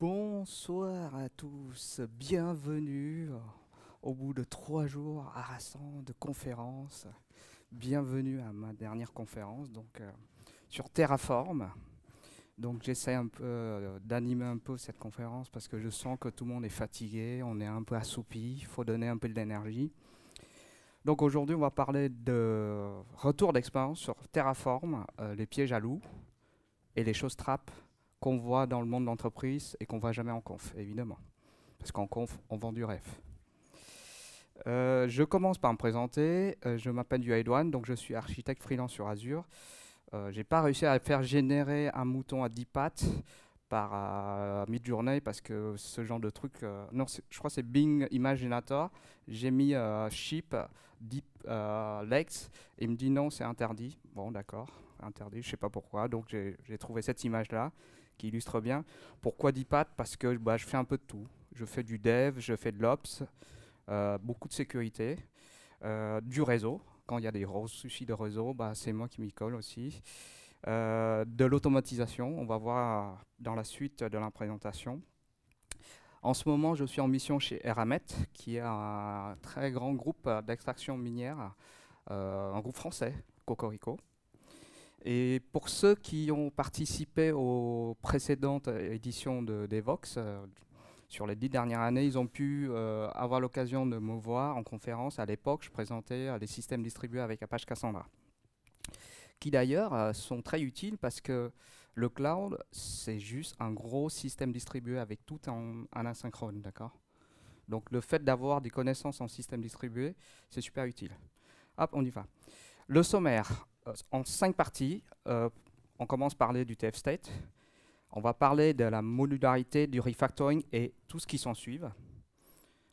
Bonsoir à tous, bienvenue au bout de 3 jours harassants de conférences. Bienvenue à ma dernière conférence sur Terraform. Donc j'essaie un peu d'animer un peu cette conférence parce que je sens que tout le monde est fatigué, on est un peu assoupi, il faut donner un peu d'énergie. Donc aujourd'hui on va parler de retour d'expérience sur Terraform, les pièges à loups et les choses trappes qu'on voit dans le monde de l'entreprise et qu'on ne voit jamais en conf, évidemment. Parce qu'en conf, on vend du rêve. Je commence par me présenter. Je m'appelle Yuaidwan, donc je suis architecte freelance sur Azure. J'ai pas réussi à faire générer un mouton à 10 pattes par Midjourney parce que ce genre de truc. Non, je crois que c'est Bing Imaginator. J'ai mis Sheep, Deep Legs. Et il me dit non, c'est interdit. Bon, d'accord, interdit, je sais pas pourquoi. Donc j'ai trouvé cette image-là qui illustre bien. Pourquoi 10 pattes? Parce que je fais un peu de tout. Je fais du dev, je fais de l'ops, beaucoup de sécurité, du réseau. Quand il y a des gros soucis de réseau, c'est moi qui m'y colle aussi. De l'automatisation, on va voir dans la suite de la présentation. En ce moment, je suis en mission chez Eramet, qui est un très grand groupe d'extraction minière, un groupe français, Cocorico. Et pour ceux qui ont participé aux précédentes éditions d'Evox, sur les 10 dernières années, ils ont pu avoir l'occasion de me voir en conférence. À l'époque, je présentais des systèmes distribués avec Apache Cassandra, qui d'ailleurs sont très utiles parce que le cloud, c'est juste un gros système distribué avec tout en asynchrone, d'accord? Donc le fait d'avoir des connaissances en système distribué, c'est super utile. Hop, on y va. Le sommaire, en 5 parties. On commence par parler du TF State. On va parler de la modularité, du refactoring et tout ce qui s'en suit.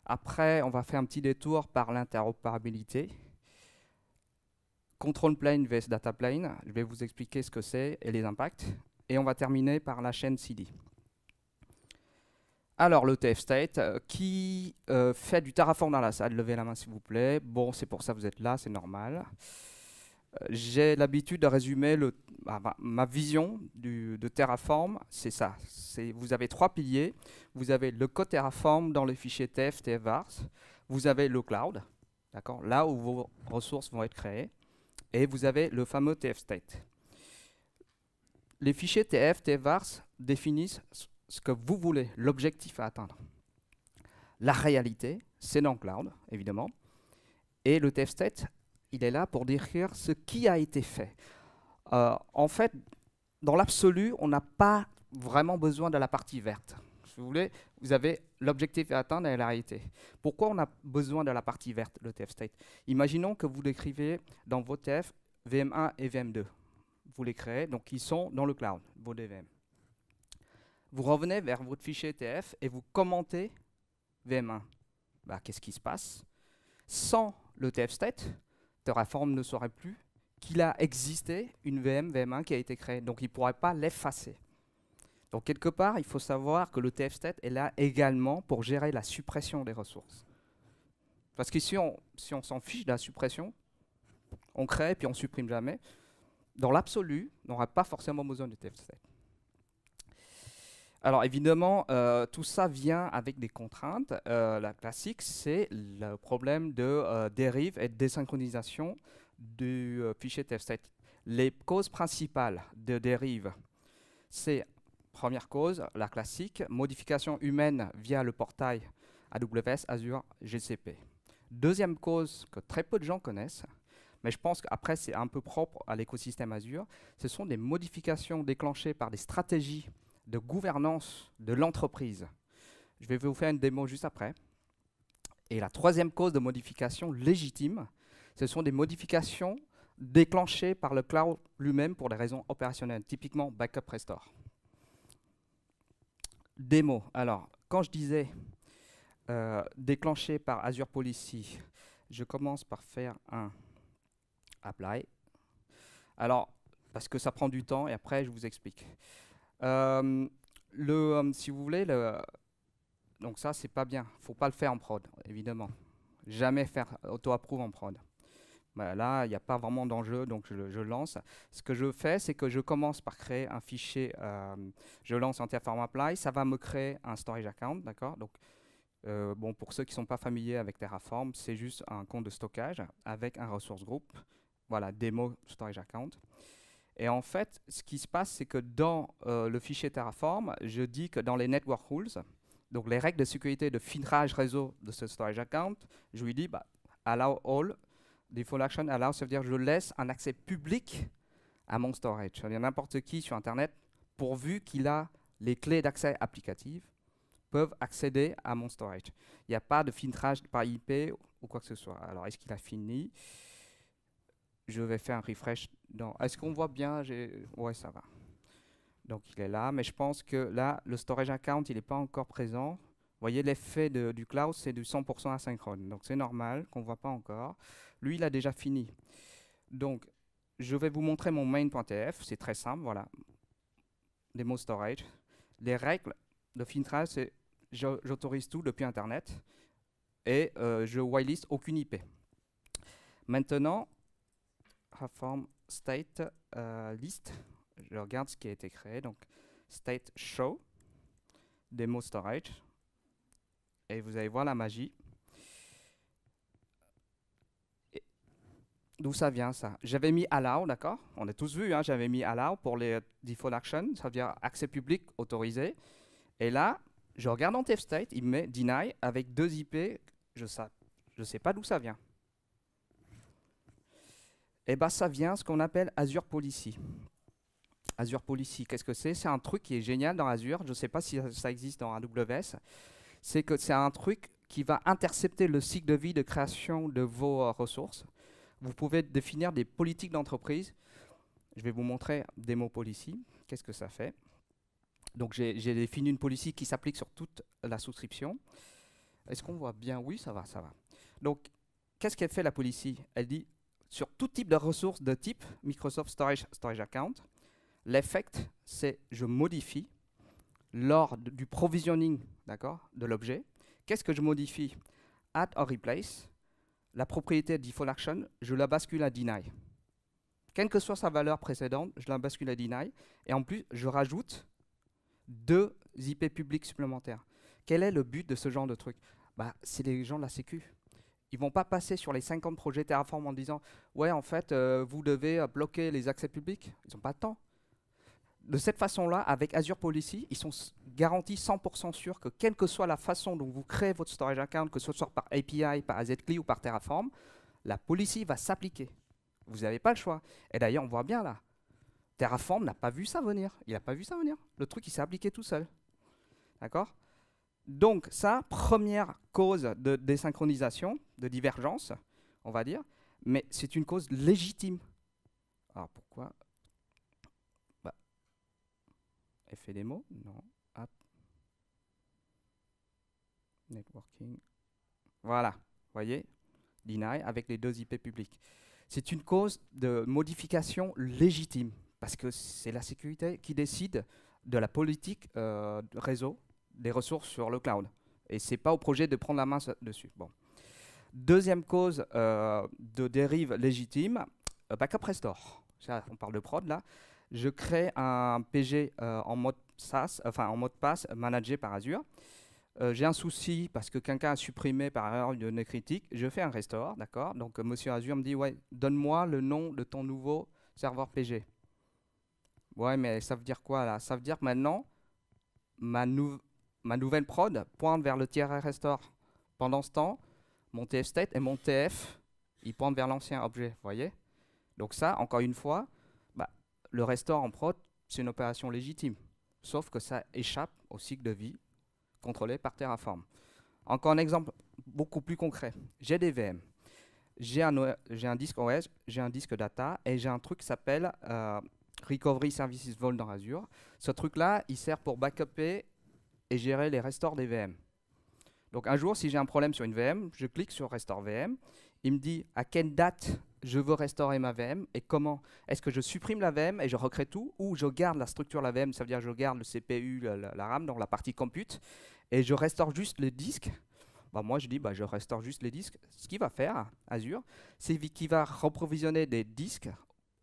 Après, on va faire un petit détour par l'interopérabilité. Control plane vs data plane. Je vais vous expliquer ce que c'est et les impacts. Et on va terminer par la chaîne CD. Alors, le TF State, qui fait du Terraform dans la salle? Levez la main s'il vous plaît. Bon, c'est pour ça que vous êtes là, c'est normal. J'ai l'habitude de résumer ma vision de Terraform, c'est ça. Vous avez 3 piliers. Vous avez le code Terraform dans le fichier TF, TFVars. Vous avez le cloud, d'accord, là où vos ressources vont être créées. Et vous avez le fameux TF State. Les fichiers TF, TFVars définissent ce que vous voulez, l'objectif à atteindre. La réalité, c'est dans le cloud, évidemment. Et le TF State, il est là pour décrire ce qui a été fait. En fait, dans l'absolu, on n'a pas vraiment besoin de la partie verte. Si vous voulez, vous avez l'objectif à atteindre et la réalité. Pourquoi on a besoin de la partie verte, le TF State? Imaginons que vous décrivez dans vos TF VM1 et VM2. Vous les créez, donc ils sont dans le cloud, vos DVM. Vous revenez vers votre fichier TF et vous commentez VM1. Qu'est-ce qui se passe? Sans le TF State, Terraform ne saurait plus qu'il a existé une VM, VM1 qui a été créée. Donc il ne pourrait pas l'effacer. Donc quelque part, il faut savoir que le TF State est là également pour gérer la suppression des ressources. Parce que si on s'en fiche de la suppression, on crée puis on ne supprime jamais, dans l'absolu, on n'aura pas forcément besoin du TF State. Alors évidemment, tout ça vient avec des contraintes. La classique, c'est le problème de dérive et de désynchronisation du fichier TF-State. Les causes principales de dérive, c'est, première cause, la classique, modification humaine via le portail AWS, Azure, GCP. Deuxième cause que très peu de gens connaissent, mais je pense qu'après c'est un peu propre à l'écosystème Azure, ce sont des modifications déclenchées par des stratégies de gouvernance de l'entreprise. Je vais vous faire une démo juste après. Et la troisième cause de modification légitime, ce sont des modifications déclenchées par le cloud lui-même pour des raisons opérationnelles, typiquement backup restore. Démo. Alors, quand je disais déclenché par Azure Policy, je commence par faire un apply. Alors, parce que ça prend du temps et après je vous explique. Si vous voulez, donc ça c'est pas bien. Faut pas le faire en prod, évidemment. Jamais faire auto-approve en prod. Bah, là, il n'y a pas vraiment d'enjeu, donc je lance. Ce que je fais, c'est que je commence par créer un fichier. Je lance en Terraform Apply, ça va me créer un storage account, d'accord. Donc, bon, pour ceux qui ne sont pas familiers avec Terraform, c'est juste un compte de stockage avec un resource group. Voilà, démo storage account. Et en fait, ce qui se passe, c'est que dans le fichier Terraform, je dis que dans les network rules, donc les règles de sécurité de filtrage réseau de ce storage account, je lui dis bah, allow all, default action allow, ça veut dire que je laisse un accès public à mon storage. Ça veut dire n'importe qui sur Internet, pourvu qu'il a les clés d'accès applicatives, peuvent accéder à mon storage. Il n'y a pas de filtrage par IP ou quoi que ce soit. Alors, est-ce qu'il a fini? Je vais faire un refresh. Est-ce qu'on voit bien? Ouais, ça va. Donc, il est là. Mais je pense que là, le storage account, il n'est pas encore présent. Vous voyez, l'effet du cloud, c'est du 100% asynchrone. Donc, c'est normal qu'on ne voit pas encore. Lui, il a déjà fini. Donc, je vais vous montrer mon main.tf. C'est très simple. Voilà. Demo storage. Les règles de filtrage, c'est j'autorise tout depuis Internet et je whitelist aucune IP. Maintenant, Terraform state list, je regarde ce qui a été créé, donc state show, demo storage, et vous allez voir la magie. D'où ça vient ça? J'avais mis allow, d'accord? On a tous vu, hein, j'avais mis allow pour les default actions, ça veut dire accès public autorisé. Et là, je regarde en tf state, il me met deny avec 2 IP, je sais pas d'où ça vient. Et bien, ça vient ce qu'on appelle Azure Policy. Azure Policy, qu'est-ce que c'est? C'est un truc qui est génial dans Azure. Je ne sais pas si ça existe dans AWS. C'est que c'est un truc qui va intercepter le cycle de vie de création de vos ressources. Vous pouvez définir des politiques d'entreprise. Je vais vous montrer Demo Policy. Qu'est-ce que ça fait? Donc, j'ai défini une policy qui s'applique sur toute la souscription. Est-ce qu'on voit bien? Oui, ça va, ça va. Donc, qu'est-ce qu'elle fait la policy? Elle dit sur tout type de ressources de type Microsoft Storage Account, l'effect, c'est je modifie lors du provisioning, d'accord, de l'objet. Qu'est-ce que je modifie? Add or replace. La propriété default action, je la bascule à deny. Quelle que soit sa valeur précédente, je la bascule à deny. Et en plus, je rajoute 2 IP publics supplémentaires. Quel est le but de ce genre de truc? Bah, c'est les gens de la sécu. Ils ne vont pas passer sur les 50 projets Terraform en disant « Ouais, en fait, vous devez bloquer les accès publics. » Ils n'ont pas de temps. De cette façon-là, avec Azure Policy, ils sont garantis 100% sûrs que quelle que soit la façon dont vous créez votre storage account, que ce soit par API, par AZCLI ou par Terraform, la policy va s'appliquer. Vous n'avez pas le choix. Et d'ailleurs, on voit bien là, Terraform n'a pas vu ça venir. Il n'a pas vu ça venir. Le truc, il s'est appliqué tout seul. D'accord? Donc ça, première cause de désynchronisation, de divergence, on va dire, mais c'est une cause légitime. Alors pourquoi? Bah, effet démo? Non. App. Networking. Voilà, vous voyez? Deny avec les 2 IP publics. C'est une cause de modification légitime, parce que c'est la sécurité qui décide de la politique de réseau des ressources sur le cloud. Et ce n'est pas au projet de prendre la main dessus. Bon. Deuxième cause de dérive légitime, backup restore. Ça, on parle de prod là. Je crée un PG en mode SaaS, enfin en mode pass managé par Azure. J'ai un souci parce que quelqu'un a supprimé par erreur une donnée critique. Je fais un restore, d'accord. Donc monsieur Azure me dit ouais, donne-moi le nom de ton nouveau serveur PG. Ouais, mais ça veut dire quoi là? Ça veut dire que maintenant ma nouvelle prod pointe vers le tiers restore. Pendant ce temps, mon TF state et mon TF, ils pointent vers l'ancien objet, vous voyez? Donc ça, encore une fois, bah, le restore en prod, c'est une opération légitime. Sauf que ça échappe au cycle de vie contrôlé par Terraform. Encore un exemple beaucoup plus concret. J'ai des VM. J'ai un disque OS, j'ai un disque data et j'ai un truc qui s'appelle Recovery Services Vault dans Azure. Ce truc-là, il sert pour backuper et gérer les restores des VM. Donc un jour, si j'ai un problème sur une VM, je clique sur Restore VM. Il me dit à quelle date je veux restaurer ma VM et comment. Est-ce que je supprime la VM et je recrée tout ou je garde la structure de la VM, ça veut dire que je garde le CPU, la RAM, donc la partie compute, et je restaure juste le disque. bah, moi je dis bah, je restaure juste les disques. Ce qu'il va faire, Azure, c'est qu'il va reprovisionner des disques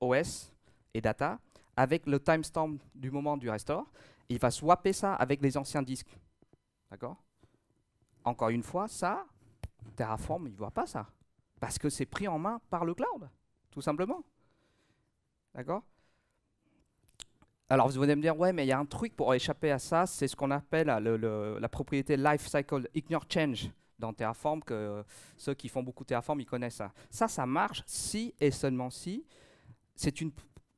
OS et data avec le timestamp du moment du restore. Il va swapper ça avec les anciens disques. D'accord? Encore une fois, ça, Terraform, il ne voit pas ça. Parce que c'est pris en main par le cloud, tout simplement. D'accord? Alors vous allez me dire, ouais, mais il y a un truc pour échapper à ça, c'est ce qu'on appelle la propriété Lifecycle Ignore Change dans Terraform, que ceux qui font beaucoup Terraform, ils connaissent ça. Ça marche si et seulement si c'est une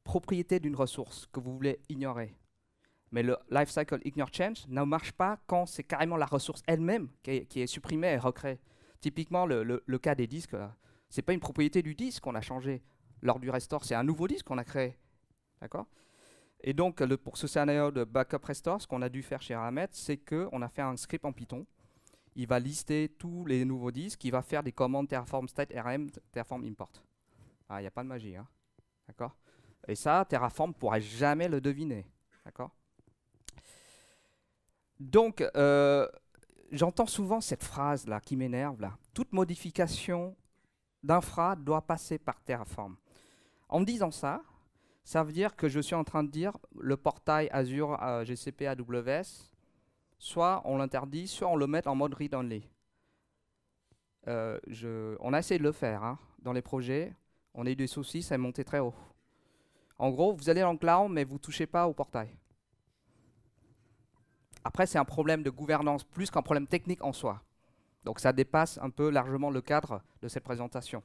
propriété d'une ressource que vous voulez ignorer. Mais le Lifecycle Ignore Change ne marche pas quand c'est carrément la ressource elle-même qui est supprimée et recréée. Typiquement, le cas des disques, ce n'est pas une propriété du disque qu'on a changé lors du restore, c'est un nouveau disque qu'on a créé. D'accord? Et donc, pour ce scénario de backup restore, ce qu'on a dû faire chez Ramet, c'est qu'on a fait un script en Python. Il va lister tous les nouveaux disques, il va faire des commandes Terraform state rm, Terraform import. Il n'y a pas de magie. Hein. D'accord? Et ça, Terraform ne pourra jamais le deviner. D'accord? Donc, j'entends souvent cette phrase-là qui m'énerve. Là. Toute modification d'infra doit passer par Terraform. En disant ça, ça veut dire que je suis en train de dire le portail Azure GCP AWS, soit on l'interdit, soit on le met en mode read-only. On a essayé de le faire hein, dans les projets. On a eu des soucis, ça est monté très haut. En gros, vous allez dans le cloud, mais vous ne touchez pas au portail. Après, c'est un problème de gouvernance plus qu'un problème technique en soi. Donc ça dépasse un peu largement le cadre de cette présentation.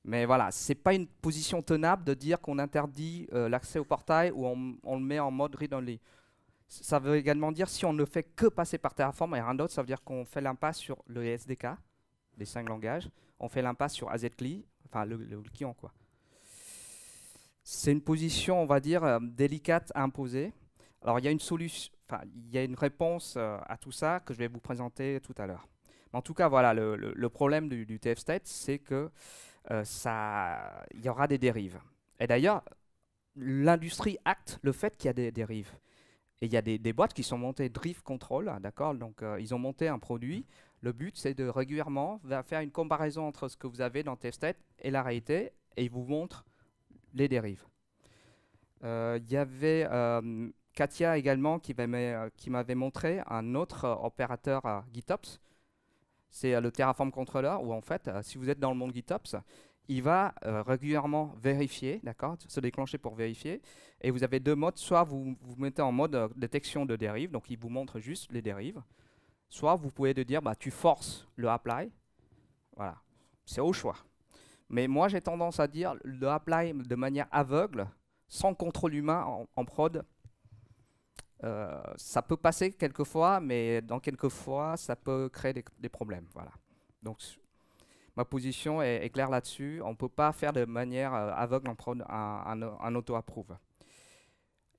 Mais voilà, ce n'est pas une position tenable de dire qu'on interdit l'accès au portail ou on le met en mode read-only. Ça veut également dire si on ne fait que passer par Terraform et rien d'autre, ça veut dire qu'on fait l'impasse sur le SDK, les 5 langages, on fait l'impasse sur AZCLI, enfin le client quoi. C'est une position, on va dire, délicate à imposer. Alors il y a une solution, enfin il y a une réponse à tout ça que je vais vous présenter tout à l'heure. En tout cas, voilà, le problème du TF-State, c'est que il y aura des dérives. Et d'ailleurs, l'industrie acte le fait qu'il y a des dérives. Et il y a des boîtes qui sont montées Drift Control, d'accord. Donc, ils ont monté un produit. Le but, c'est de régulièrement faire une comparaison entre ce que vous avez dans TF-State et la réalité, et ils vous montrent les dérives. Il y avait Katia également qui m'avait montré un autre opérateur GitOps. C'est le Terraform Controller où en fait, si vous êtes dans le monde GitOps, il va régulièrement vérifier, d'accord, se déclencher pour vérifier. Et vous avez deux modes, soit vous mettez en mode détection de dérives, donc il vous montre juste les dérives. Soit vous pouvez dire, bah, tu forces le apply. Voilà, c'est au choix. Mais moi, j'ai tendance à dire le apply de manière aveugle, sans contrôle humain en prod. Ça peut passer quelquefois, mais dans quelques fois, ça peut créer des problèmes. Voilà. Donc, ma position est claire là-dessus. On ne peut pas faire de manière aveugle en prod un auto-approve.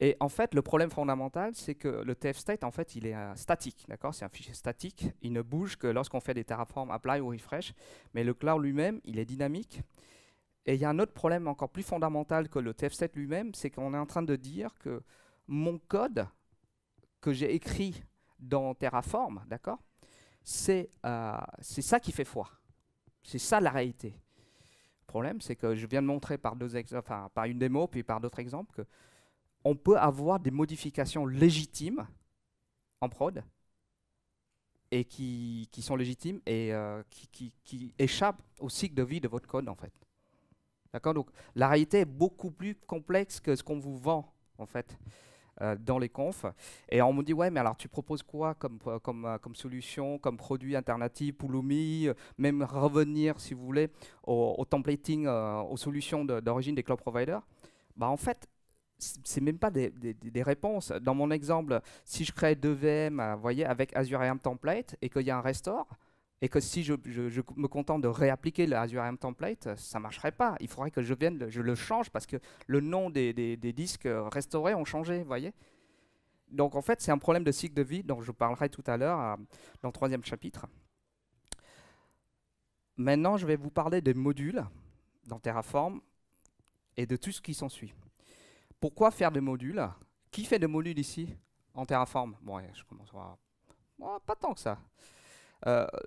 Et en fait, le problème fondamental, c'est que le TF-State, en fait, il est statique. D'accord? C'est un fichier statique. Il ne bouge que lorsqu'on fait des Terraform apply ou refresh. Mais le cloud lui-même, il est dynamique. Et il y a un autre problème encore plus fondamental que le TF-State lui-même, c'est qu'on est en train de dire que mon code que j'ai écrit dans Terraform, d'accord, c'est ça qui fait foi. C'est ça la réalité. Le problème, c'est que je viens de montrer par une démo, puis par d'autres exemples, qu'on peut avoir des modifications légitimes en prod, et qui sont légitimes et qui échappent au cycle de vie de votre code, en fait. D'accord? Donc, la réalité est beaucoup plus complexe que ce qu'on vous vend, en fait, dans les confs. Et on me dit, ouais, mais alors tu proposes quoi comme solution, comme produit alternatif, Pulumi, même revenir, si vous voulez, au templating, aux solutions d'origine des cloud providers. Bah, en fait, c'est même pas des réponses. Dans mon exemple, si je crée 2 VM, voyez, avec Azure AM Template et qu'il y a un restore, et que si je me contente de réappliquer le Azure AM Template, ça ne marcherait pas. Il faudrait que je le change parce que le nom des disques restaurés ont changé, voyez. Donc en fait, c'est un problème de cycle de vie dont je parlerai tout à l'heure dans le 3e chapitre. Maintenant, je vais vous parler des modules dans Terraform et de tout ce qui s'ensuit. Pourquoi faire des modules? Qui fait des modules ici en Terraform? Bon, ouais, je commence à... Oh, pas tant que ça.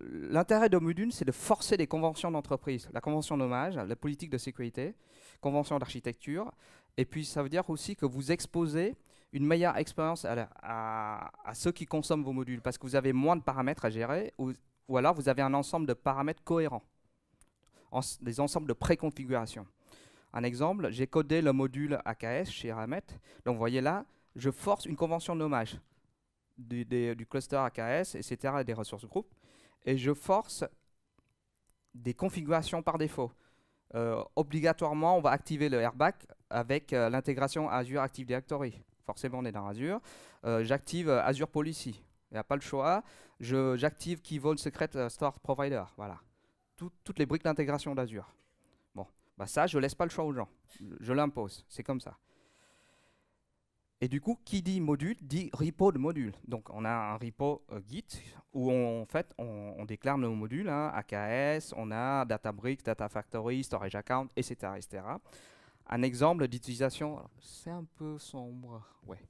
L'intérêt de module, c'est de forcer les conventions d'entreprise. La convention nommage, la politique de sécurité, convention d'architecture. Et puis, ça veut dire aussi que vous exposez une meilleure expérience à ceux qui consomment vos modules, parce que vous avez moins de paramètres à gérer, ou alors vous avez un ensemble de paramètres cohérents, des ensembles de préconfiguration. Un exemple, j'ai codé le module AKS chez Ramet. Donc, vous voyez là, je force une convention de nommage du cluster AKS, etc., et des ressources groupes, et je force des configurations par défaut. Obligatoirement, on va activer le airbag avec l'intégration Azure Active Directory. Forcément, on est dans Azure. J'active Azure Policy. Il n'y a pas le choix. J'active Key Vault Secret Store Provider. Voilà. Toutes les briques d'intégration d'Azure. Bon, bah ça, je ne laisse pas le choix aux gens. Je l'impose. C'est comme ça. Et du coup, qui dit module, dit repo de module. Donc, on a un repo Git où en fait, on déclare nos modules, hein, AKS, on a Databricks, Data Factory, Storage Account, etc., etc. Un exemple d'utilisation, c'est un peu sombre, ouais.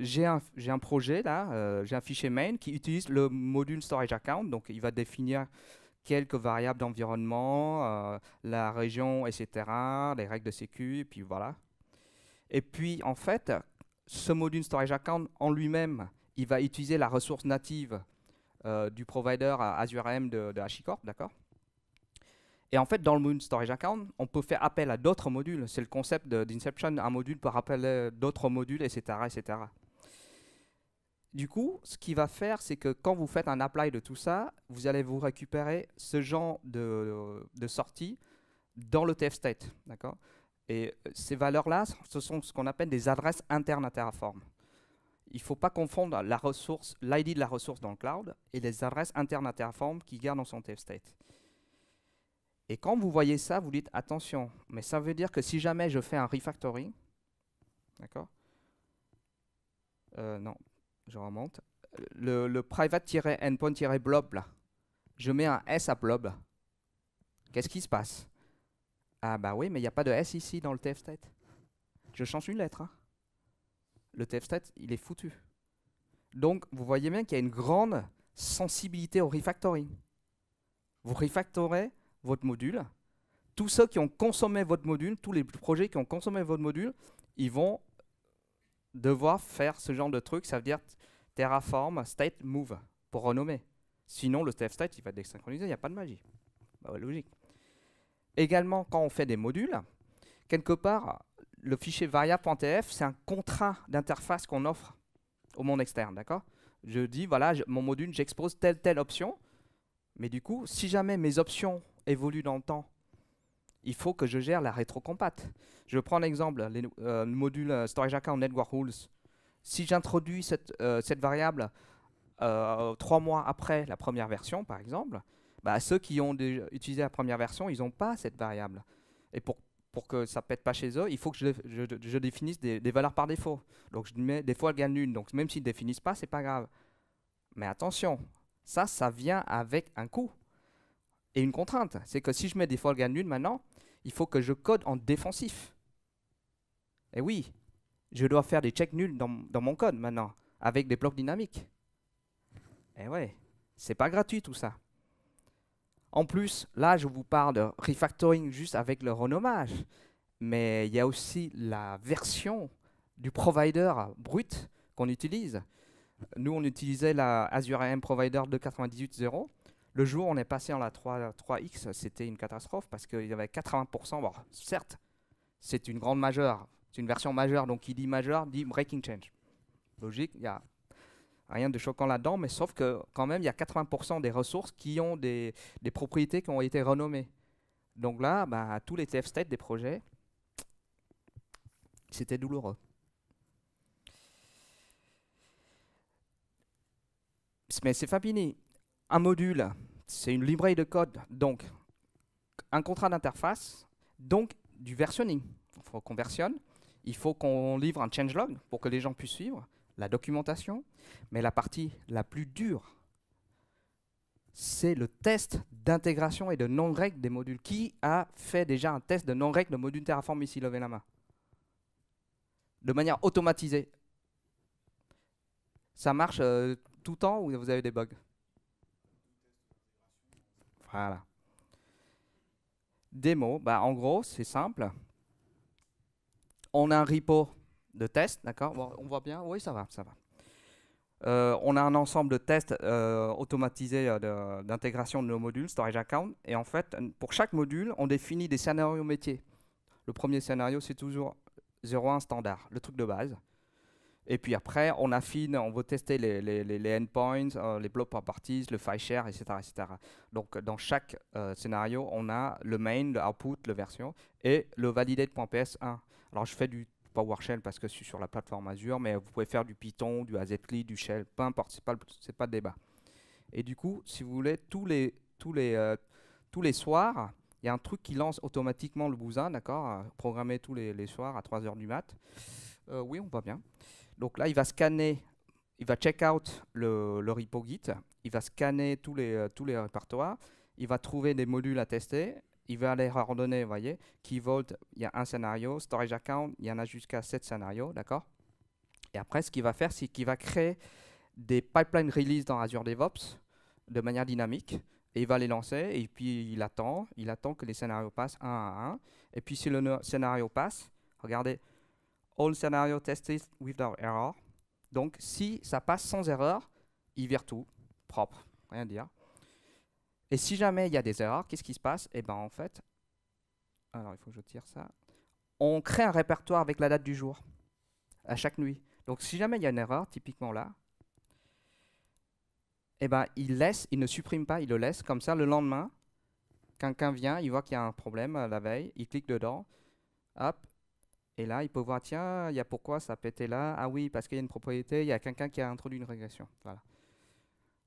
J'ai un projet là, j'ai un fichier main qui utilise le module Storage Account, donc il va définir quelques variables d'environnement, la région, etc., les règles de sécu, et puis voilà. Et puis, en fait, ce module Storage Account en lui-même, il va utiliser la ressource native du provider Azure AM de HashiCorp, d'accord? Et en fait, dans le module Storage Account, on peut faire appel à d'autres modules. C'est le concept d'Inception. Un module peut rappeler d'autres modules, etc., etc. Du coup, ce qu'il va faire, c'est que quand vous faites un apply de tout ça, vous allez vous récupérer ce genre de sortie dans le TF state, d'accord? Et ces valeurs-là, ce sont ce qu'on appelle des adresses internes à Terraform. Il ne faut pas confondre la ressource, l'ID de la ressource dans le cloud et les adresses internes à Terraform qui garde dans son TF state. Et quand vous voyez ça, vous dites attention, mais ça veut dire que si jamais je fais un refactoring, d'accord? Non, je remonte. Le private-endpoint-blob, là, je mets un S à blob. Qu'est-ce qui se passe? Ah bah oui, mais il n'y a pas de S ici dans le TF state. Je change une lettre. Hein. Le TF state, il est foutu. Donc, vous voyez bien qu'il y a une grande sensibilité au refactoring. Vous refactorez votre module. Tous ceux qui ont consommé votre module, tous les projets qui ont consommé votre module, ils vont devoir faire ce genre de truc. Ça veut dire Terraform state move pour renommer. Sinon, le TF state, il va être désynchronisé. Il n'y a pas de magie. Bah ouais, logique. Également, quand on fait des modules, quelque part, le fichier variable.tf, c'est un contrat d'interface qu'on offre au monde externe, d'accord? Je dis, voilà, mon module, j'expose telle option, mais du coup, si jamais mes options évoluent dans le temps, il faut que je gère la rétrocompat. Je prends l'exemple, le module Storage Account Network Rules. Si j'introduis cette variable 3 mois après la première version, par exemple, bah, ceux qui ont utilisé la première version, ils n'ont pas cette variable. Et pour que ça ne pète pas chez eux, il faut que je définisse des valeurs par défaut. Donc je mets des fois égale nul. Donc même s'ils ne définissent pas, ce n'est pas grave. Mais attention, ça vient avec un coût et une contrainte. C'est que si je mets des fois égale nul maintenant, il faut que je code en défensif. Et oui, je dois faire des checks nuls dans mon code maintenant, avec des blocs dynamiques. Et ouais, c'est pas gratuit tout ça. En plus, là, je vous parle de refactoring juste avec le renommage, mais il y a aussi la version du provider brut qu'on utilise. Nous, on utilisait la Azure AM Provider 2.98.0. Le jour où on est passé en la 3X, c'était une catastrophe parce qu'il y avait 80%. Bon, certes, c'est une grande majeure, c'est une version majeure, donc qui dit majeure dit breaking change. Logique, il y a rien de choquant là-dedans, mais sauf que quand même, il y a 80% des ressources qui ont des propriétés qui ont été renommées. Donc là, bah, tous les TF state des projets, c'était douloureux. Mais c'est fini. Un module, c'est une librairie de code, donc un contrat d'interface, donc du versionning. Il faut qu'on versionne, il faut qu'on livre un changelog pour que les gens puissent suivre, la documentation, mais la partie la plus dure, c'est le test d'intégration et de non-règle des modules. Qui a fait déjà un test de non-règle de module Terraform ici? Levez la main. De manière automatisée. Ça marche tout le temps ou vous avez des bugs? Voilà. Démo, bah, en gros, c'est simple. On a un repo de test, d'accord? Bon, on voit bien? Oui, ça va, ça va. On a un ensemble de tests automatisés d'intégration de nos modules, storage account. Et en fait, pour chaque module, on définit des scénarios métiers. Le premier scénario, c'est toujours 0.1 standard, le truc de base. Et puis après, on affine, on veut tester les endpoints, les block properties, le file share, etc., etc. Donc, dans chaque scénario, on a le main, le output, le version, et le validate.ps1. Alors, je fais du PowerShell parce que je suis sur la plateforme Azure, mais vous pouvez faire du Python, du AZCLI, du Shell, peu importe, c'est pas de débat. Et du coup, si vous voulez, tous les soirs, il y a un truc qui lance automatiquement le bousin, d'accord, programmé tous les soirs à 3 h du mat. Oui, on voit bien. Donc là, il va scanner, il va check out le repo Git, il va scanner tous les répertoires, il va trouver des modules à tester, il va les ordonner, vous voyez, Key Vault, il y a un scénario, Storage Account, il y en a jusqu'à 7 scénarios, d'accord? Et après, ce qu'il va faire, c'est qu'il va créer des pipelines release dans Azure DevOps de manière dynamique, et il va les lancer, et puis il attend que les scénarios passent un à un, et puis si le scénario passe, regardez, all scenario tested without error. Donc, si ça passe sans erreur, il vire tout, propre, rien à dire. Et si jamais il y a des erreurs, qu'est-ce qui se passe? Eh bien, en fait, alors il faut que je tire ça. On crée un répertoire avec la date du jour, à chaque nuit. Donc, si jamais il y a une erreur, typiquement là, eh ben, il ne supprime pas, il le laisse. Comme ça, le lendemain, quelqu'un vient, il voit qu'il y a un problème la veille, il clique dedans, hop, et là, il peut voir, tiens, il y a pourquoi ça a pété là? Ah oui, parce qu'il y a une propriété, il y a quelqu'un qui a introduit une régression. Voilà.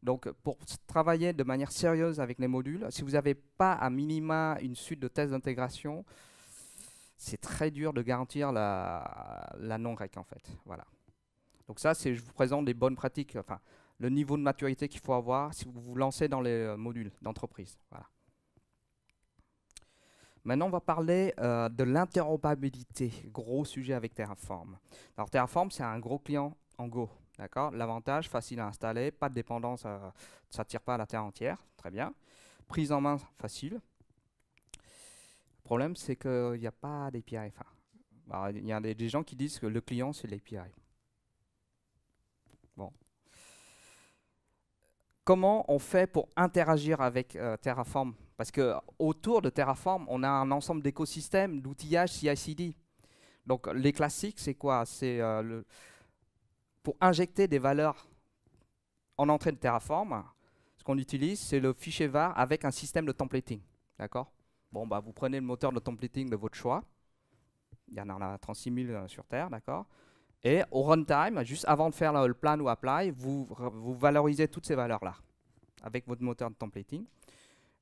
Donc, pour travailler de manière sérieuse avec les modules, si vous n'avez pas à minima une suite de tests d'intégration, c'est très dur de garantir la non-rec en fait. Voilà. Donc ça, je vous présente des bonnes pratiques, enfin, le niveau de maturité qu'il faut avoir si vous vous lancez dans les modules d'entreprise. Voilà. Maintenant, on va parler de l'interopérabilité, gros sujet avec Terraform. Alors, Terraform, c'est un gros client en Go. D'accord. L'avantage, facile à installer, pas de dépendance, ça ne tire pas à la terre entière, très bien. Prise en main, facile. Le problème, c'est qu'il n'y a pas d'API. Enfin, il y a des gens qui disent que le client, c'est l'API. Bon. Comment on fait pour interagir avec Terraform? Parce que autour de Terraform, on a un ensemble d'écosystèmes, d'outillage CI/CD. Donc les classiques, c'est quoi? C'est pour injecter des valeurs en entrée de Terraform, ce qu'on utilise, c'est le fichier var avec un système de templating. D'accord? Bon, bah, vous prenez le moteur de templating de votre choix. Il y en a 36 000 sur Terre, d'accord? Et au runtime, juste avant de faire le plan ou apply, vous valorisez toutes ces valeurs-là avec votre moteur de templating.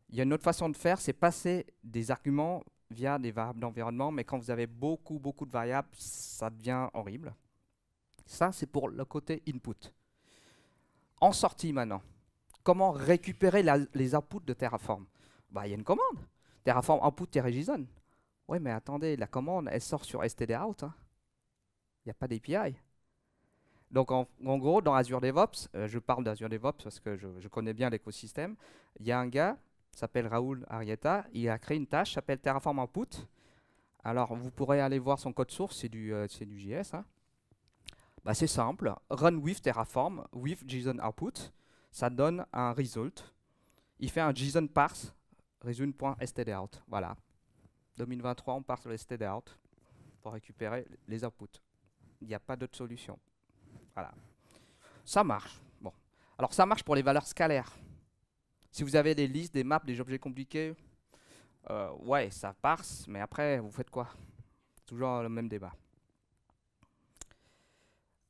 Il y a une autre façon de faire, c'est passer des arguments via des variables d'environnement, mais quand vous avez beaucoup de variables, ça devient horrible. Ça, c'est pour le côté input. En sortie maintenant, comment récupérer les outputs de Terraform? Bah, il y a une commande. Terraform output-json. Oui, mais attendez, la commande, elle sort sur stdout. Hein. Il n'y a pas d'API. Donc, en gros, dans Azure DevOps, je parle d'Azure DevOps parce que je connais bien l'écosystème, il y a un gars, s'appelle Raoul Arieta, il a créé une tâche, s'appelle Terraform Output. Alors, vous pourrez aller voir son code source, c'est du JS. Hein. Bah, c'est simple, run with Terraform, with JSON Output, ça donne un result. Il fait un JSON parse, resume.stdout. Voilà. 2023, on parse le stdout pour récupérer les outputs. Il n'y a pas d'autre solution. Voilà. Ça marche. Bon. Alors, ça marche pour les valeurs scalaires. Si vous avez des listes, des maps, des objets compliqués, ouais, ça parse, mais après, vous faites quoi? Toujours le même débat.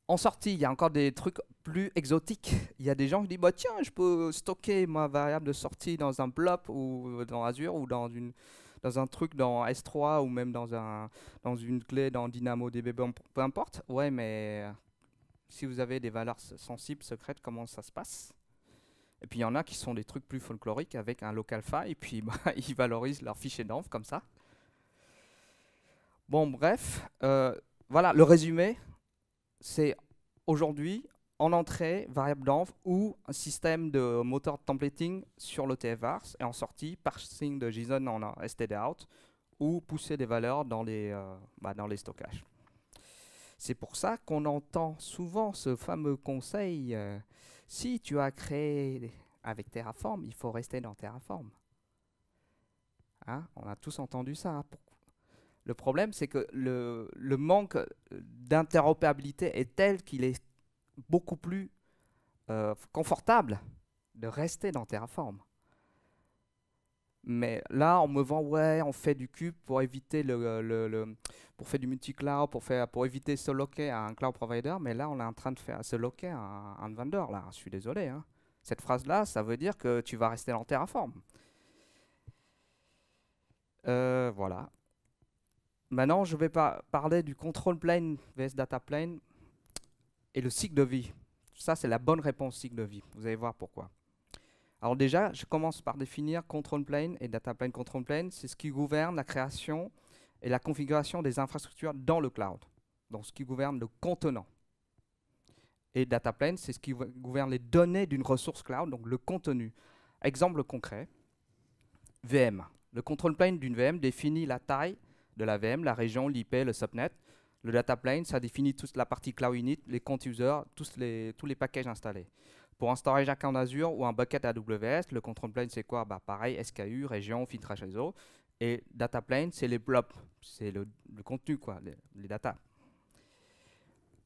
En sortie, il y a encore des trucs plus exotiques. Il y a des gens qui disent, bah, tiens, je peux stocker ma variable de sortie dans un blob ou dans Azure ou dans un truc dans S3 ou même dans une clé dans DynamoDB, peu importe. Ouais, mais si vous avez des valeurs sensibles, secrètes, comment ça se passe? Et puis il y en a qui sont des trucs plus folkloriques avec un local file et puis bah, ils valorisent leur fichier d'env comme ça. Bon, bref, voilà, le résumé, c'est aujourd'hui, en entrée, variable d'env ou un système de moteur de templating sur le TF-vars et en sortie, parsing de JSON en stdout ou pousser des valeurs dans les stockages. C'est pour ça qu'on entend souvent ce fameux conseil, si tu as créé avec Terraform, il faut rester dans Terraform. Hein, on a tous entendu ça. Hein. Le problème, c'est que le manque d'interopérabilité est tel qu'il est beaucoup plus confortable de rester dans Terraform. Mais là, on me vend, ouais, on fait du cube pour éviter pour faire du multi-cloud, pour éviter de se locker à un cloud provider. Mais là, on est en train de se locker à un vendor. Là, je suis désolé. Hein. Cette phrase-là, ça veut dire que tu vas rester dans Terraform. Voilà. Maintenant, je vais parler du control plane vs data plane et le cycle de vie. Ça, c'est la bonne réponse cycle de vie. Vous allez voir pourquoi. Alors déjà, je commence par définir control plane et data plane. Control plane, c'est ce qui gouverne la création et la configuration des infrastructures dans le cloud. Donc, ce qui gouverne le contenant. Et data plane, c'est ce qui gouverne les données d'une ressource cloud, donc le contenu. Exemple concret, VM. Le control plane d'une VM définit la taille de la VM, la région, l'IP, le subnet. Le data plane, ça définit toute la partie cloud init, les comptes users, tous les packages installés. Pour un storage account Azure ou un bucket AWS, le control plane, c'est quoi? Pareil, SKU, région, filtrage réseau. Et data plane, c'est les blobs, c'est le contenu, quoi, les data.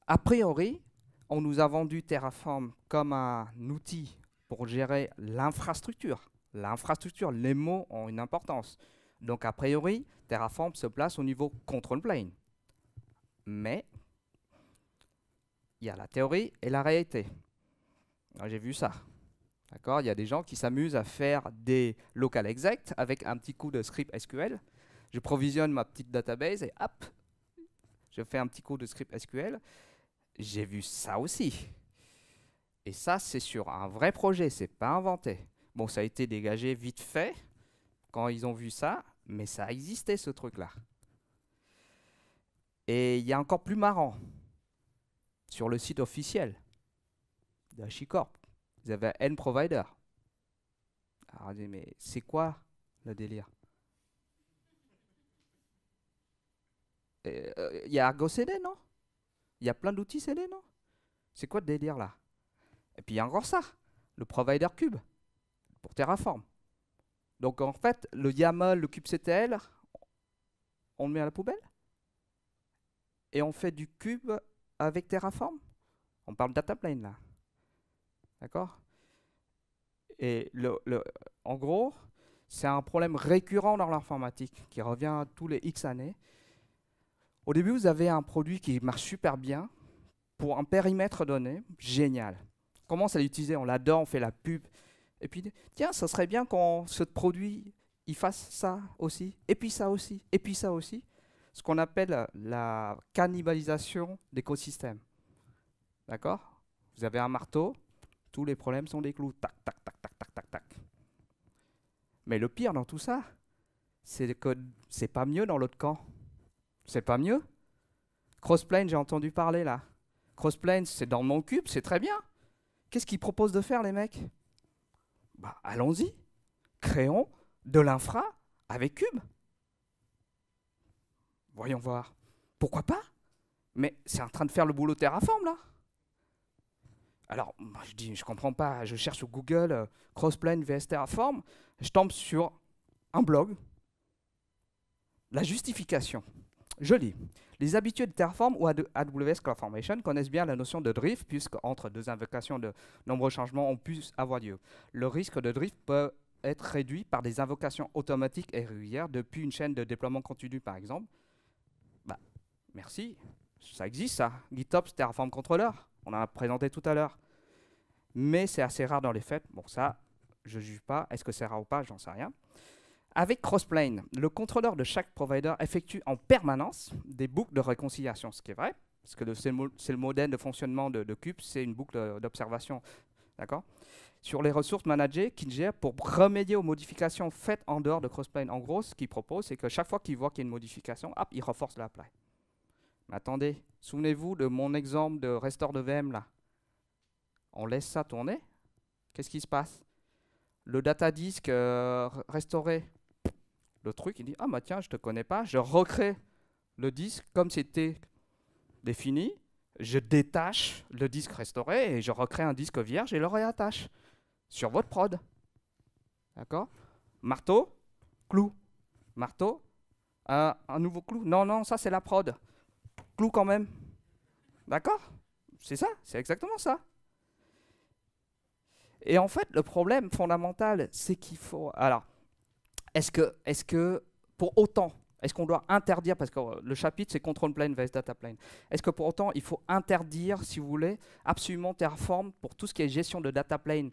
A priori, on nous a vendu Terraform comme un outil pour gérer l'infrastructure. L'infrastructure, les mots ont une importance. Donc, a priori, Terraform se place au niveau control plane. Mais, il y a la théorie et la réalité. J'ai vu ça. D'accord, il y a des gens qui s'amusent à faire des local exec avec un petit coup de script SQL. Je provisionne ma petite database et hop, je fais un petit coup de script SQL. J'ai vu ça aussi. Et ça, c'est sur un vrai projet, c'est pas inventé. Bon, ça a été dégagé vite fait quand ils ont vu ça, mais ça existait ce truc-là. Et il y a encore plus marrant. Sur le site officiel d'HashiCorp, vous avez N provider. Alors, mais c'est quoi le délire? Il y a Argo CD, non? Il y a plein d'outils CD, non? C'est quoi le délire là? Et puis il y a encore ça, le provider cube pour Terraform. Donc en fait, le YAML, le kubectl, on le met à la poubelle et on fait du cube avec Terraform. On parle data plane là. D'accord? Et en gros, c'est un problème récurrent dans l'informatique qui revient tous les X années. Au début, vous avez un produit qui marche super bien pour un périmètre donné, génial. On commence à l'utiliser, on l'adore, on fait la pub. Et puis, tiens, ça serait bien quand ce produit, il fasse ça aussi, et puis ça aussi, et puis ça aussi. Ce qu'on appelle la cannibalisation d'écosystèmes. D'accord? Vous avez un marteau, tous les problèmes sont des clous. Tac, tac, tac, tac, tac, tac, tac. Mais le pire dans tout ça, c'est que c'est pas mieux dans l'autre camp. C'est pas mieux. Crossplane, j'ai entendu parler là. Crossplane, c'est dans mon cube, c'est très bien. Qu'est-ce qu'ils proposent de faire les mecs? Allons-y. Créons de l'infra avec cube. Voyons voir. Pourquoi pas? Mais c'est en train de faire le boulot Terraform là. Alors, moi, je dis, je comprends pas. Je cherche sur Google Crossplane vs Terraform. Je tombe sur un blog. La justification. Je lis. Les habitués de Terraform ou AWS CloudFormation connaissent bien la notion de drift, puisque entre deux invocations, de nombreux changements ont pu avoir lieu. Le risque de drift peut être réduit par des invocations automatiques et régulières depuis une chaîne de déploiement continu, par exemple. Merci. Ça existe, ça. GitOps, Terraform Controller. On en a présenté tout à l'heure. Mais c'est assez rare dans les faits. Bon, ça, je ne juge pas. Est-ce que c'est rare ou pas? J'en sais rien. Avec Crossplane, le contrôleur de chaque provider effectue en permanence des boucles de réconciliation, ce qui est vrai, parce que c'est le modèle de fonctionnement de Kube, c'est une boucle d'observation. D'accord? Sur les ressources managées qu'il gère pour remédier aux modifications faites en dehors de Crossplane. En gros, ce qu'il propose, c'est que chaque fois qu'il voit qu'il y a une modification, hop, il reforce l'apply. Mais attendez, souvenez-vous de mon exemple de restore de VM là. On laisse ça tourner. Qu'est-ce qui se passe? Le data disk restauré, le truc, il dit, ah bah tiens, je te connais pas, je recrée le disque comme c'était défini, je détache le disque restauré et je recrée un disque vierge et le réattache sur votre prod. D'accord? Marteau, clou. Marteau, un nouveau clou. Non, non, ça c'est la prod. Clou quand même. D'accord? C'est ça, c'est exactement ça. Et en fait, le problème fondamental, c'est qu'il faut... Alors, est-ce que pour autant, est-ce qu'on doit interdire, parce que le chapitre c'est control plane vs data plane, est-ce que pour autant il faut interdire, si vous voulez, absolument Terraform pour tout ce qui est gestion de data plane?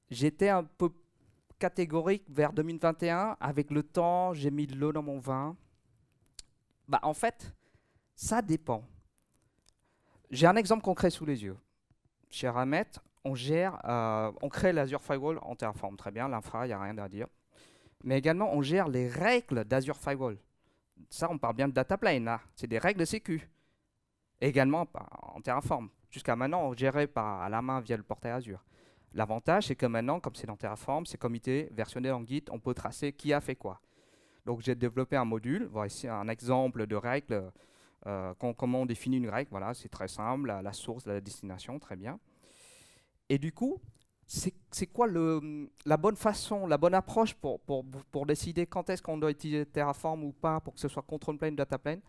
J'étais un peu catégorique vers 2021, avec le temps, j'ai mis de l'eau dans mon vin. Bah, en fait, ça dépend. J'ai un exemple concret sous les yeux. Chez Ramet, on crée l'Azure Firewall en Terraform, très bien, l'infra, il n'y a rien à dire. Mais également, on gère les règles d'Azure Firewall. Ça, on parle bien de data plane, là. C'est des règles de sécu. Également en Terraform. Jusqu'à maintenant, on gérait à la main via le portail Azure. L'avantage, c'est que maintenant, comme c'est dans Terraform, c'est comité versionné en Git, on peut tracer qui a fait quoi. Donc, j'ai développé un module. Voici un exemple de règle. Comment on définit une règle. Voilà, c'est très simple. La source, la destination, très bien. Et du coup, c'est quoi la bonne façon, la bonne approche pour décider quand est-ce qu'on doit utiliser Terraform ou pas pour que ce soit control plane, data plane?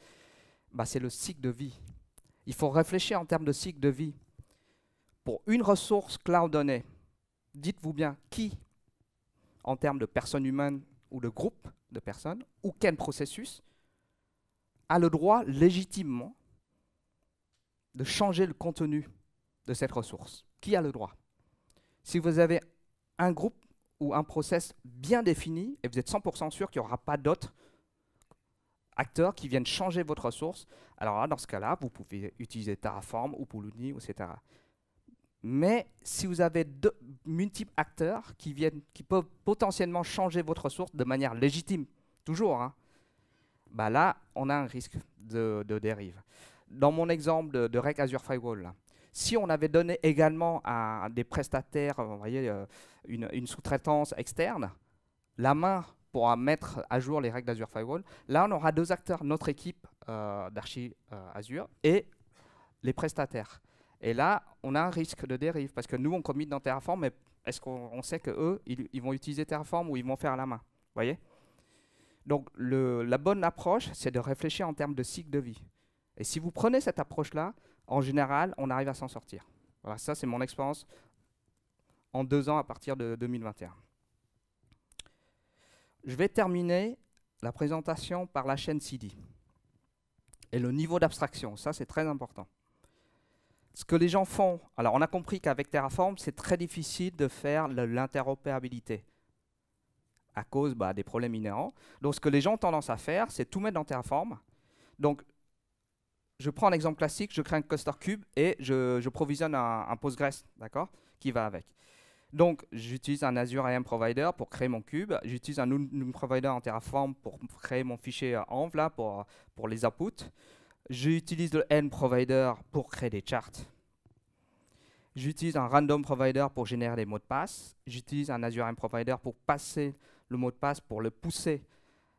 Bah, c'est le cycle de vie. Il faut réfléchir en termes de cycle de vie. Pour une ressource cloud donnée, dites-vous bien qui, en termes de personnes humaines ou de groupe de personnes, ou quel processus, a le droit légitimement de changer le contenu de cette ressource. Qui a le droit? Si vous avez un groupe ou un process bien défini et vous êtes 100% sûr qu'il n'y aura pas d'autres acteurs qui viennent changer votre ressource, alors là, dans ce cas-là, vous pouvez utiliser Terraform ou Pulumi, etc. Mais si vous avez multiples acteurs qui peuvent potentiellement changer votre ressource de manière légitime, toujours, hein, bah là, on a un risque de dérive. Dans mon exemple de Rec Azure Firewall, là, si on avait donné également à des prestataires, vous voyez, une sous-traitance externe, la main pour mettre à jour les règles d'Azure Firewall, là, on aura deux acteurs, notre équipe d'Archi Azure et les prestataires. Et là, on a un risque de dérive parce que nous, on commit dans Terraform, mais est-ce qu'on sait qu'eux, ils vont utiliser Terraform ou ils vont faire à la main? Vous voyez? Donc, la bonne approche, c'est de réfléchir en termes de cycle de vie. Et si vous prenez cette approche-là, en général, on arrive à s'en sortir. Voilà, ça, c'est mon expérience en 2 ans à partir de 2021. Je vais terminer la présentation par la chaîne CD. Et le niveau d'abstraction, ça, c'est très important. Ce que les gens font, alors on a compris qu'avec Terraform, c'est très difficile de faire l'interopérabilité à cause des problèmes inhérents. Donc, ce que les gens ont tendance à faire, c'est tout mettre dans Terraform. Donc, je prends un exemple classique, je crée un cluster cube et je provisionne un Postgres, d'accord, qui va avec. Donc, j'utilise un Azure AM Provider pour créer mon cube. J'utilise un NUM Provider en Terraform pour créer mon fichier env là, pour les outputs. J'utilise le N Provider pour créer des charts. J'utilise un Random Provider pour générer des mots de passe. J'utilise un Azure AM Provider pour passer le mot de passe, pour le pousser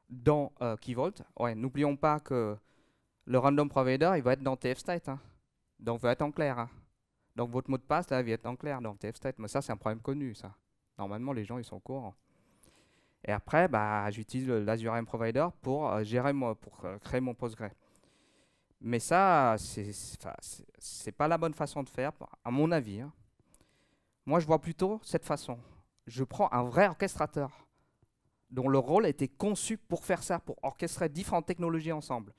dans Key Vault. Ouais, n'oublions pas que le Random Provider, il va être dans TF-State. Hein. Donc, il va être en clair. Hein. Donc, votre mot de passe, là, il va être en clair dans TF-State. Mais ça, c'est un problème connu, ça. Normalement, les gens, ils sont au courant. Et après, j'utilise l'Azure AM Provider pour, créer mon Postgre. Mais ça, c'est pas la bonne façon de faire, à mon avis. Hein. Moi, je vois plutôt cette façon. Je prends un vrai orchestrateur dont le rôle a été conçu pour faire ça, pour orchestrer différentes technologies ensemble.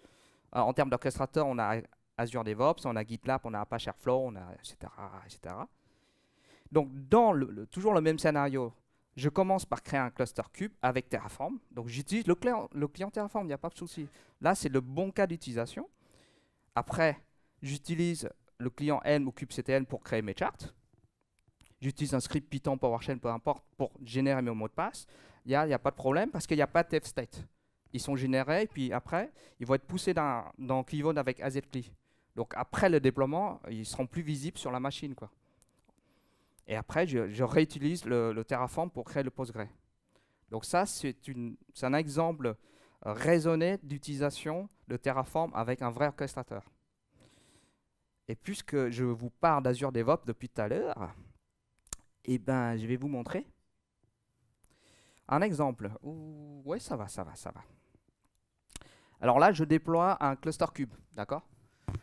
En termes d'orchestrateur, on a Azure DevOps, on a GitLab, on a Apache Airflow, on a etc., etc. Donc, dans toujours le même scénario, je commence par créer un cluster cube avec Terraform. Donc, j'utilise le client Terraform, il n'y a pas de souci. Là, c'est le bon cas d'utilisation. Après, j'utilise le client N ou kubectl pour créer mes charts. J'utilise un script Python, PowerShell, peu importe, pour générer mes mots de passe. Il n'y a pas de problème parce qu'il n'y a pas de TF-State. Ils sont générés, et puis après, ils vont être poussés dans Keyvault avec AZCli. Donc après le déploiement, ils seront plus visibles sur la machine, quoi. Et après, je réutilise le Terraform pour créer le Postgre. Donc ça, c'est un exemple raisonné d'utilisation de Terraform avec un vrai orchestrateur. Et puisque je vous parle d'Azure DevOps depuis tout à l'heure, eh ben, je vais vous montrer un exemple. Oui, ça va. Alors là, je déploie un cluster cube, d'accord?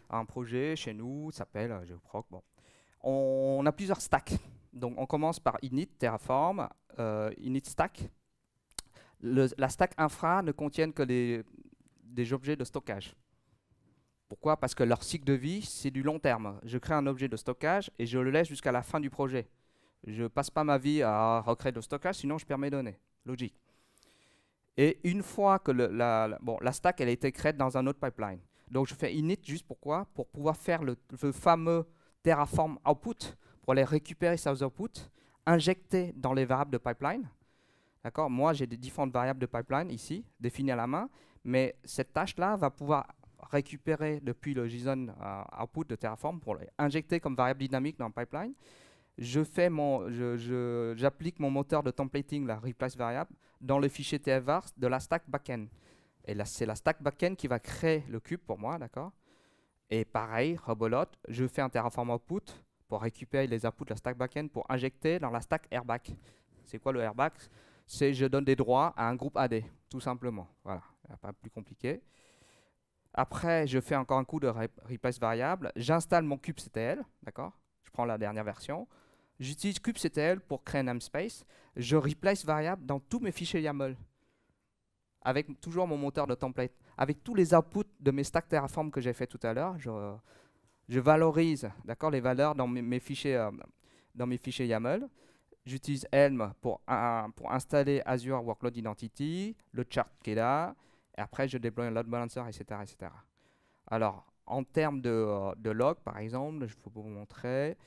Un projet chez nous s'appelle GeoProc. Bon. On a plusieurs stacks. Donc on commence par init, Terraform, init stack. La stack infra ne contient que des objets de stockage. Pourquoi? Parce que leur cycle de vie, c'est du long terme. Je crée un objet de stockage et je le laisse jusqu'à la fin du projet. Je ne passe pas ma vie à recréer le stockage, sinon je perds mes données. Logique. Et une fois que la stack elle a été créée dans un autre pipeline, donc je fais init juste pourquoi? Pour pouvoir faire le fameux Terraform output, pour aller récupérer ces outputs, injecter dans les variables de pipeline. D'accord? Moi, j'ai des différentes variables de pipeline ici, définies à la main, mais cette tâche-là va pouvoir récupérer depuis le JSON output de Terraform pour l'injecter comme variable dynamique dans le pipeline. J'applique mon moteur de templating, la replace variable, dans le fichier TFVAR de la stack backend. Et là, c'est la stack backend qui va créer le cube pour moi, d'accord? Et pareil, rebolote, je fais un Terraform output pour récupérer les outputs de la stack backend pour injecter dans la stack airback. C'est quoi le airback? C'est je donne des droits à un groupe AD, tout simplement. Voilà, pas plus compliqué. Après, je fais encore un coup de replace variable. J'installe mon kubectl, d'accord? Je prends la dernière version. J'utilise kubectl pour créer un namespace. Je replace variable dans tous mes fichiers YAML, avec toujours mon moteur de template. Avec tous les outputs de mes stacks Terraform que j'ai fait tout à l'heure, je valorise, d'accord, les valeurs dans mes fichiers YAML. J'utilise Helm pour installer Azure Workload Identity, le chart qui est là, et après je déploie un load balancer, etc., etc. Alors, en termes de log, par exemple, je peux vous montrer,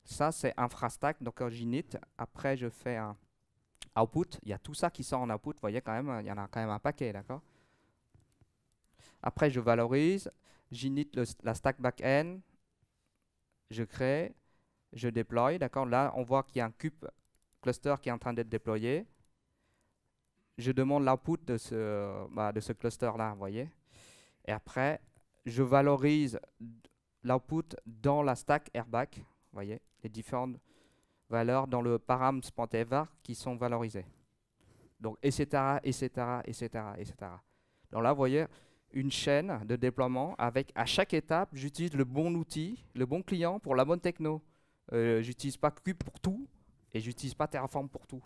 ça c'est infrastack, donc j'init, après je fais un output, il y a tout ça qui sort en output, vous voyez quand même, il y en a quand même un paquet, d'accord? Après je valorise, j'init la stack backend, je crée, je déploie, d'accord? Là, on voit qu'il y a un kube cluster qui est en train d'être déployé. Je demande l'output de ce cluster-là, vous voyez? Et après, je valorise l'output dans la stack airback, vous voyez? Les différentes valeurs dans le params.tvar qui sont valorisées. Donc, etc., etc., etc., etc. Donc là, vous voyez, une chaîne de déploiement avec, à chaque étape, j'utilise le bon outil, le bon client pour la bonne techno. J'utilise pas Cube pour tout et j'utilise pas Terraform pour tout.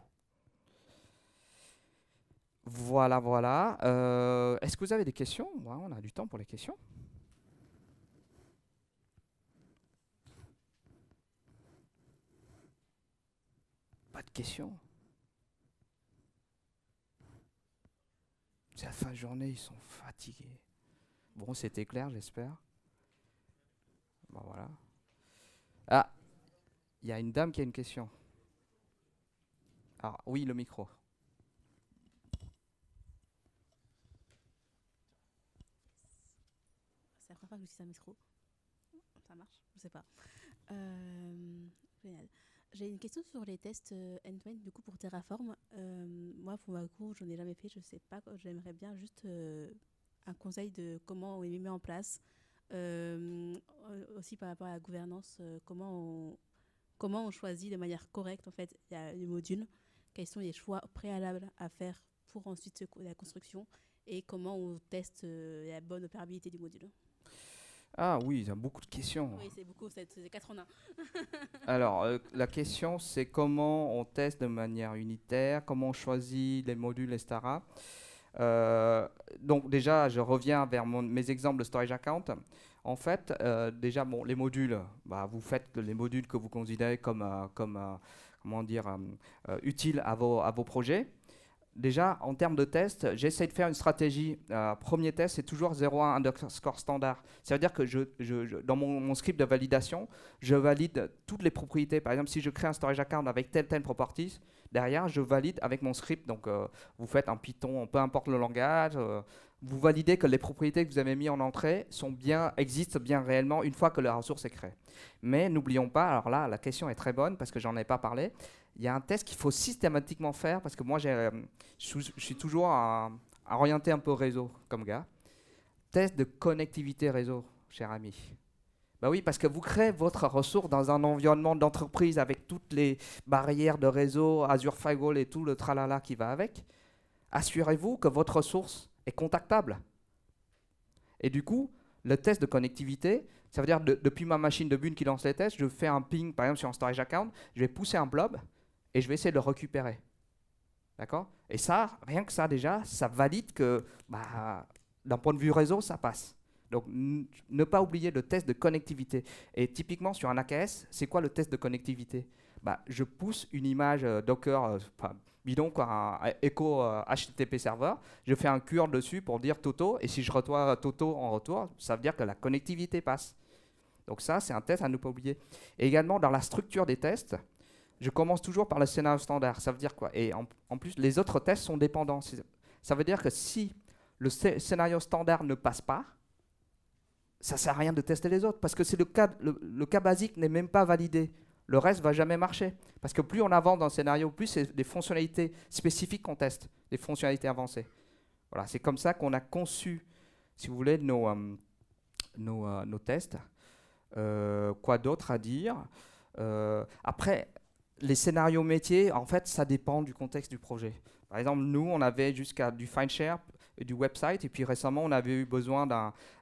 Voilà, voilà. Est-ce que vous avez des questions? Ouais, on a du temps pour les questions. Pas de questions. C'est la fin de journée, ils sont fatigués. Bon, c'était clair, j'espère. Bon, voilà. Ah, il y a une dame qui a une question. Ah, oui, le micro. C'est la première fois que j'utilise un micro. Ça marche? Je sais pas. Génial. J'ai une question sur les tests end-to-end du coup pour Terraform. Moi, pour ma cours, je n'en ai jamais fait. Je sais pas. J'aimerais bien juste un conseil de comment on les met en place. Aussi par rapport à la gouvernance, comment on choisit de manière correcte en fait les modules. Quels sont les choix préalables à faire pour ensuite la construction et comment on teste la bonne opérabilité du module. Ah oui, il y a beaucoup de questions. Oui, c'est beaucoup, c'est 4 en 1. Alors, la question, c'est comment on teste de manière unitaire, comment on choisit les modules, etc. Donc déjà, je reviens vers mes exemples de storage account. En fait, déjà, bon, les modules, vous faites les modules que vous considérez comme comment dire, utiles à vos projets. Déjà, en termes de test, j'essaie de faire une stratégie. Premier test, c'est toujours 0,1 underscore standard. Ça veut dire que dans mon script de validation, je valide toutes les propriétés. Par exemple, si je crée un storage account avec telle properties, derrière, je valide avec mon script. Donc, vous faites en Python, peu importe le langage, vous validez que les propriétés que vous avez mis en entrée existent bien réellement une fois que la ressource est créée. Mais n'oublions pas, alors là, la question est très bonne parce que j'en ai pas parlé. Il y a un test qu'il faut systématiquement faire parce que moi, je suis toujours orienté un peu réseau comme gars. Test de connectivité réseau, cher ami. Bah oui, parce que vous créez votre ressource dans un environnement d'entreprise avec toutes les barrières de réseau, Azure Firewall et tout le tralala qui va avec. Assurez-vous que votre ressource est contactable. Et du coup, le test de connectivité, ça veut dire depuis ma machine de Bune qui lance les tests, je fais un ping, par exemple sur un storage account, je vais pousser un blob et je vais essayer de le récupérer. D'accord? Et ça, rien que ça déjà, ça valide que d'un point de vue réseau, ça passe. Donc, ne pas oublier le test de connectivité. Et typiquement, sur un AKS, c'est quoi le test de connectivité? Je pousse une image Docker, bidon, quoi, un Echo HTTP server. Je fais un curl dessus pour dire Toto. Et si je reçois Toto en retour, ça veut dire que la connectivité passe. Donc ça, c'est un test à ne pas oublier. Et également, dans la structure des tests, je commence toujours par le scénario standard. Ça veut dire quoi? Et en plus, les autres tests sont dépendants. Ça veut dire que si le scénario standard ne passe pas, ça ne sert à rien de tester les autres parce que c'est le cas basique n'est même pas validé. Le reste ne va jamais marcher. Parce que plus on avance dans le scénario, plus c'est des fonctionnalités spécifiques qu'on teste, des fonctionnalités avancées. Voilà, c'est comme ça qu'on a conçu, si vous voulez, nos tests. Quoi d'autre à dire? Après, les scénarios métiers, en fait, ça dépend du contexte du projet. Par exemple, nous, on avait jusqu'à du FindShare, du website, et puis récemment, on avait eu besoin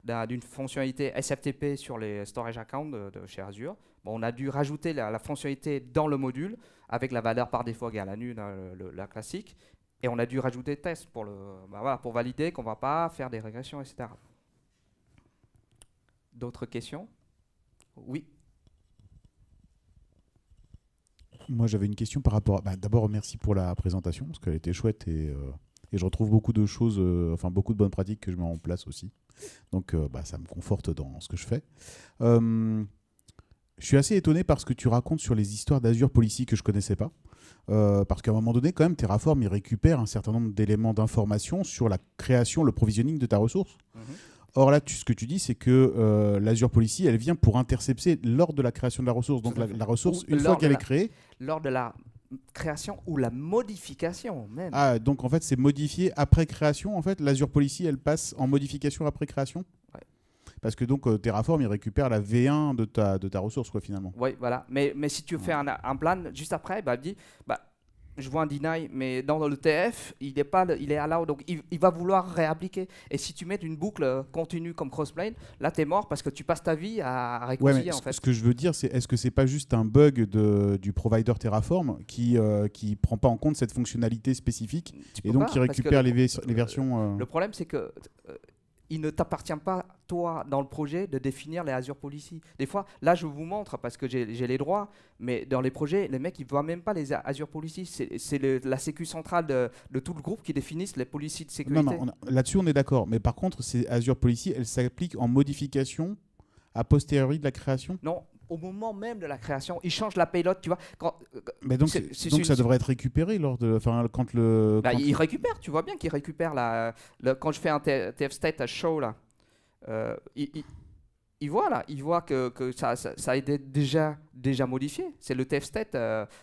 d'une fonctionnalité SFTP sur les storage accounts de chez Azure. Bon, on a dû rajouter la fonctionnalité dans le module avec la valeur par défaut égale à nul, la classique, et on a dû rajouter test pour, pour valider qu'on ne va pas faire des régressions, etc. D'autres questions? Oui. Moi, j'avais une question par rapport à... D'abord, merci pour la présentation, parce qu'elle était chouette et je retrouve beaucoup de choses, beaucoup de bonnes pratiques que je mets en place aussi. Donc, ça me conforte dans ce que je fais. Je suis assez étonné par ce que tu racontes sur les histoires d'Azure Policy que je ne connaissais pas. Parce qu'à un moment donné, quand même, Terraform, il récupère un certain nombre d'éléments d'information sur la création, le provisioning de ta ressource. Or là, ce que tu dis, c'est que l'Azure Policy, elle vient pour intercepter lors de la création de la ressource. Donc la ressource, une fois qu'elle est créée... Lors de la création ou la modification même. Ah, donc en fait, c'est modifié après création. En fait, l'Azure Policy, elle passe en modification après création. Ouais. Parce que donc Terraform, il récupère la V1 de ta ressource, quoi, finalement. Oui, voilà. Mais si tu fais un plan, juste après, il dit... je vois un deny, mais dans le TF, il est allowed, donc il va vouloir réappliquer. Et si tu mets une boucle continue comme crossplane, là, tu es mort parce que tu passes ta vie à réconcilier, en fait. Ce que je veux dire, c'est est-ce que c'est pas juste un bug du provider Terraform qui prend pas en compte cette fonctionnalité spécifique et donc qui récupère les versions... Le problème, c'est que... il ne t'appartient pas, toi, dans le projet, de définir les Azure Policy. Des fois, là, je vous montre parce que j'ai les droits, mais dans les projets, les mecs, ils ne voient même pas les Azure Policy. C'est la sécu centrale de tout le groupe qui définissent les policies de sécurité. Non, là-dessus, on est d'accord. Mais par contre, ces Azure Policy, elles s'appliquent en modification a posteriori de la création? Non, au moment même de la création, ils changent la payload, tu vois. Mais donc, donc ça devrait être récupéré lors de, quand le. Il récupère, tu vois bien qu'il récupère quand je fais un tf-state à show là, il voit que ça a été déjà modifié. C'est le tf-state.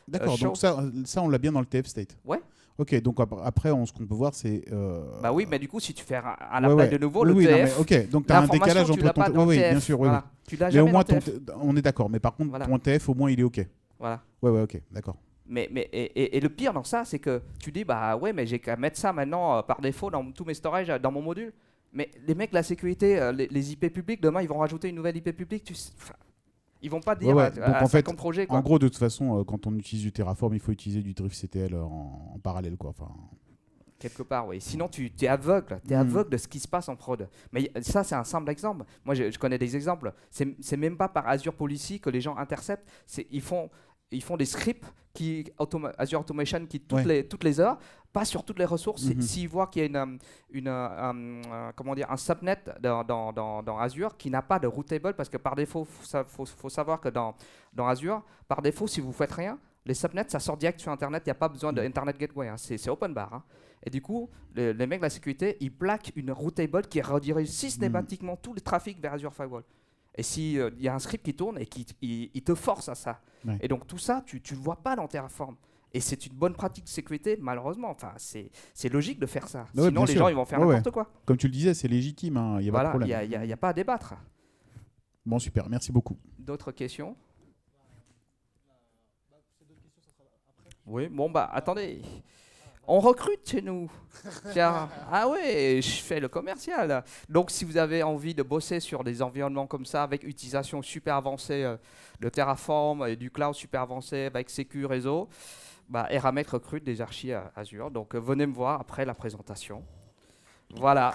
D'accord. Donc ça on l'a bien dans le tf-state. Ouais. Ok, donc après, ce qu'on peut voir, c'est... oui, mais du coup, si tu fais un appel de nouveau, le TF... Ok, donc tu as un décalage entre ton... Oui, bien sûr, voilà. Tu l'as mais jamais au moins, on est d'accord. Mais par contre, ton TF, au moins, il est ok. Voilà. Ouais, ok, d'accord. Et le pire dans ça, c'est que tu dis, mais j'ai qu'à mettre ça maintenant par défaut dans tous mes storages, dans mon module. Mais les mecs, la sécurité, les IP publics, demain, ils vont rajouter une nouvelle IP publique. Ils vont pas dire donc en fait, projet, quoi. En gros, de toute façon, quand on utilise du Terraform, il faut utiliser du driftctl en parallèle, quoi. Enfin... Quelque part, oui. Sinon, tu es aveugle. Tu es aveugle de ce qui se passe en prod. Mais ça, c'est un simple exemple. Moi, je connais des exemples. C'est même pas par Azure Policy que les gens interceptent. Ils font des scripts Azure Automation qui toutes les heures pas sur toutes les ressources. S'ils voient qu'il y a un subnet dans Azure qui n'a pas de routable, parce que par défaut, faut savoir que dans Azure, par défaut, si vous faites rien, Les subnets, ça sort direct sur Internet, il n'y a pas besoin d'Internet Gateway, hein. C'est open bar. Hein. Et du coup, les mecs de la sécurité, ils plaquent une routable qui redirige systématiquement tout le trafic vers Azure Firewall. Et s'il y a un script qui tourne et qui il te force à ça. Ouais. Et donc tout ça, tu ne le vois pas dans Terraform. Et c'est une bonne pratique de sécurité, malheureusement. Enfin, c'est logique de faire ça. Ouais, Sinon, les gens ils vont faire n'importe quoi. Comme tu le disais, c'est légitime, hein, il n'y a pas de Voilà, problème. il n'y a pas à débattre. Bon, super, merci beaucoup. D'autres questions? Oui, bon bah attendez. On recrute chez nous. Ah ouais, je fais le commercial. Donc si vous avez envie de bosser sur des environnements comme ça, avec utilisation super avancée de Terraform et du cloud super avancé avec Sécu réseau, bah, Eramet recrute des archis à Azure. Donc venez me voir après la présentation. Voilà.